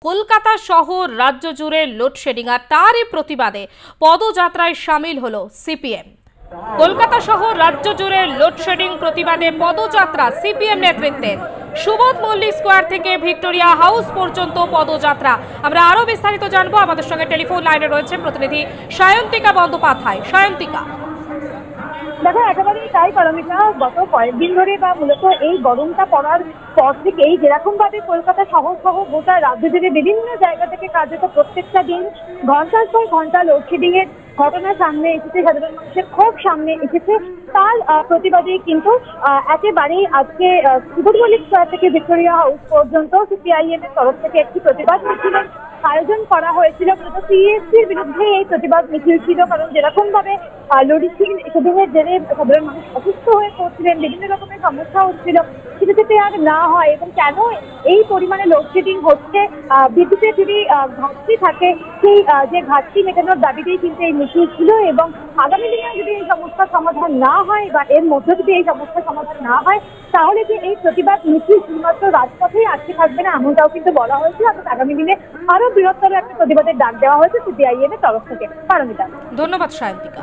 কলকাতা শহর রাজ্য জুড়ে লোডশেডিং আর তারই প্রতিবাদে পদযাত্রায় সামিল হলো সিপিএম। কলকাতা শহর রাজ্য জুড়ে লোডশেডিং প্রতিবাদে পদযাত্রা সিপিএম নেতৃত্বে সুবোধ মল্লিক স্কোয়ার থেকে ভিক্টোরিয়া হাউস পর্যন্ত পদযাত্রা। আমরা আরো বিস্তারিত জানবো, আমাদের সঙ্গে টেলিফোন লাইনে রয়েছে প্রতিনিধি সায়ন্তিকা বন্দ্যোপাধ্যায়। সায়ন্তিকা, দেখো একেবারেই তাই পারমিতা, গত কয়েকদিন ধরে বা মূলত এই গরমটা পড়ার পর থেকেই যেরকম ভাবে কলকাতা শহর সহ গোটা রাজ্য জুড়ে বিভিন্ন জায়গা থেকে কার্যত প্রত্যেকটা দিন ঘন্টার পর ঘন্টা লোডশেডিং এর ঘটনা সামনে এসেছে, সাধারণ মানুষের ক্ষোভ সামনে এসেছে। তার প্রতিবাদেই কিন্তু একেবারেই আজকে সুবোধ মল্লিক স্কোয়ার থেকে ভিক্টোরিয়া হাউস পর্যন্ত সিপিআইএম এর তরফ থেকে একটি প্রতিবাদ মিছিলের আয়োজন করা হয়েছিল। মূলত সিএসসির বিরুদ্ধে এই প্রতিবাদ মিছিল ছিল, কারণ যেরকম ভাবে লোডশেডিংয়ের জেরে সাধারণ মানুষ অসুস্থ হয়ে পড়ছিলেন, বিভিন্ন রকমের সমস্যা হচ্ছিল, সেটা যাতে আর না হয় এবং কেন এই পরিমাণে লোডশেডিং হচ্ছে, বিদ্যুতের যদি ঘাটতি থাকে সেই যে ঘাটতি মেটানোর দাবিতেই কিন্তু এই মিছিল ছিল। এবং আগামী দিনে যদি এই সমস্যার সমাধান না হয় বা এর মধ্যে যদি এই সমস্যার সমাধান না হয়, তাহলে যে এই প্রতিবাদ মিছিল শুধুমাত্র রাজপথেই আটকে থাকবে না, এমনটাও কিন্তু বলা হয়েছে। অর্থাৎ আগামী দিনে আরো বৃহত্তর একটা প্রতিবাদের ডাক দেওয়া হয়েছে সিপিআইএম এর তরফ থেকে। পারমিতা, ধন্যবাদ সায়ন্তিকা।